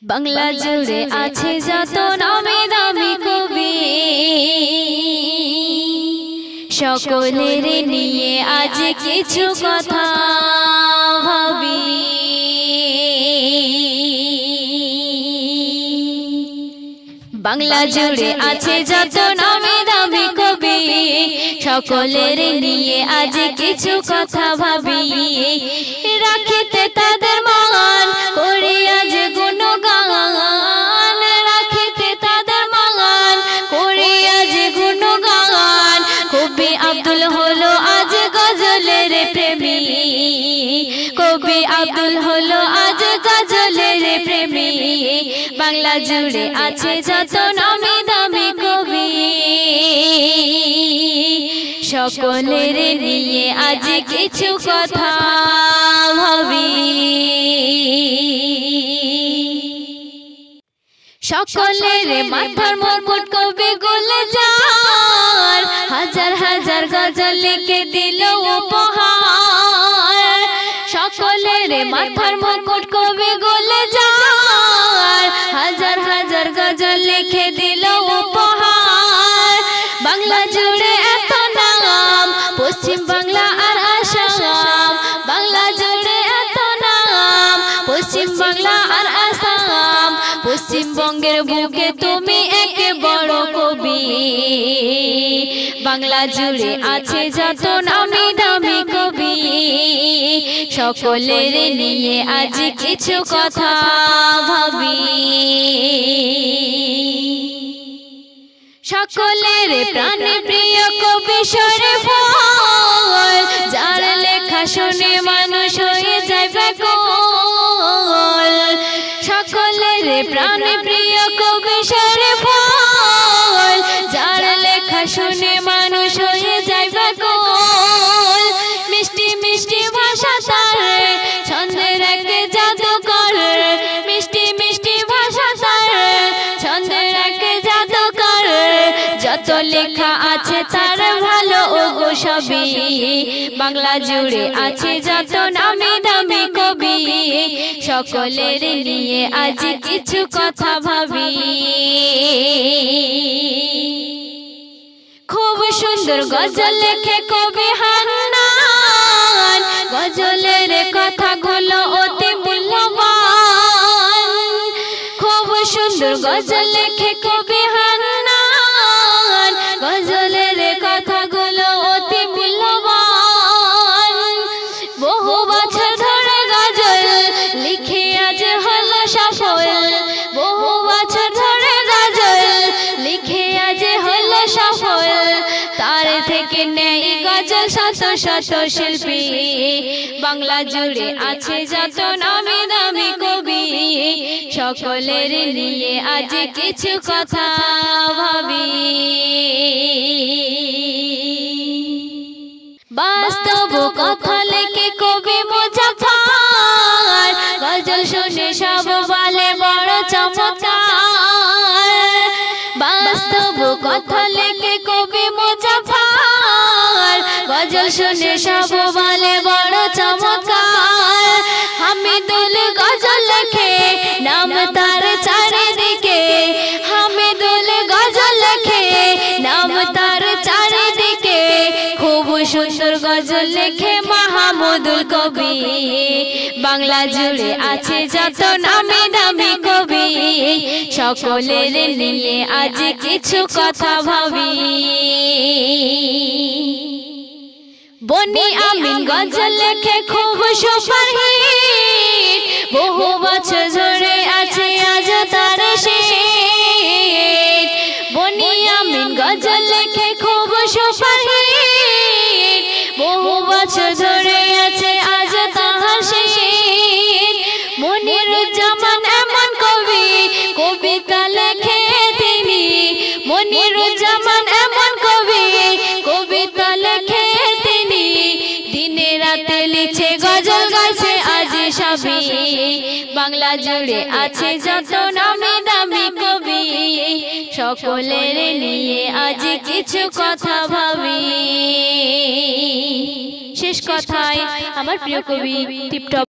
বাংলা জুড়ে আছে যত নামি দামি কবি, সকলের নিয়ে আজ কিছু কথা ভাবি। বাংলা জুড়ে আছে যত নামি দামি কবি, সকলের নিয়ে আজ কিছু কথা ভাবি। রাখিতে তাদের মান করি আজ গুণগান, রাখিতে তাদের মান করি আজ গুণগান। কবি আব্দুল হলো আজ গজলের প্রেমী, কবি আব্দুল হলো আজ গজলের প্রেমী। বাংলা জুড়ে আছে যত নামি দামি কবি, সকলের নিয়ে আজ কিছু কথা ভাবি। সকলের মাথার মুকুট কবি গুলজার, হাজার হাজার গজল লিখে দিল উপহার। সকলের মাথার মুকুট কবি গুলজার, হাজার হাজার গজল লিখে দিল উপহার। বাংলা জুড়ে এত নাম, পশ্চিম বাংলা আর আসাম। বাংলা জুড়ে এত নাম, পশ্চিম বাংলা আর আসাম। পশ্চিমবঙ্গের বুকে তুমি এক বড় কবি। বাংলা জুড়ে আছে যত নামি দামি কবি, সকলের নিয়ে আজ কিছু কথা ভাবি। সকলের প্রাণ প্রিয় কবি শরীফ, যার লেখা শুনে মানুষ হয়ে যায় ব্যাকুল। সকলের প্রাণ প্রিয় কবি শরীফ, যার লেখা শুনে মানুষ হয়ে যায় ব্যাকুল। মিষ্টি মিষ্টি ভাষা তার ছন্দের এক জাদুকর, মিষ্টি মিষ্টি ভাষা তার ছন্দের এক জাদুকর। যত লেখা আছে তার ভালো ওগো সবই, বাংলা জুড়ে আছে যত নামি দামি কবি, সকলের নিয়ে আজ কিছু কথা ভাবি। খুব সুন্দর গজল লেখে কবি হান্নান, গজলের কথাগুলো অতি মূল্যবান। খুব সুন্দর গজল লেখে কবি হান্নান, গজলের কথাগুলো অতি মূল্যবান। বহু বছর ধরে গজল লিখে আজ হলো সফল, বহু বছর ধরে গজল লিখে আজ হলো সফল। তার থেকে নেই গজল শত শত শিল্পী, বাংলা জুড়ে আছে যত নামি দামি কবি, সকলের নিয়ে আজ কিছু কথা ভাবি। বাস্তব কথা লেখে কবি মুজাফফর, গজল শুনে সব বলে বড় চমৎকার। বাস্তব কথা লেখে কবি মুজাফফর, গজল শুনে সব বলে বড় চমৎকার। হামিদুল গজল লেখে নাম তার চারিদিকে, হামিদুল গজল লেখে নাম তার চারিদিকে। খুব সুন্দর গজল লেখে মাহমুদুল কবি, বাংলা জুড়ে আছে যত নামি দামি কবি, সকলের নিয়ে আজ কিছু কথা ভাবি। বনি আমিন গজল লেখে খুব সুপারহিট, বহু বছর ধরে আছে আজ তার শীত। বনি আমিন গজল লেখে খুব সুপারহিট, বহু বছর ধরে আছে আজ তাহার শীত। মনিরুজ্জামান এমন কবি, কবিতা লেখে তিনি। মনিরুজ্জামান এমন কবি, কবিতা লেখে তিনি। দিনে রাতে লিখছে গজল গাইছে আজ সবই, বাংলা জুড়ে আছে যত নামি দামি কবি, সকলের নিয়ে আজ কিছু কথা ভাবি। শেষ কথায় আমার প্রিয় কবি টিপটপ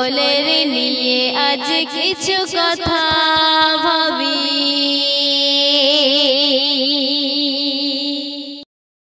সকলের নিয়ে আজ কিছু কথা ভাবি।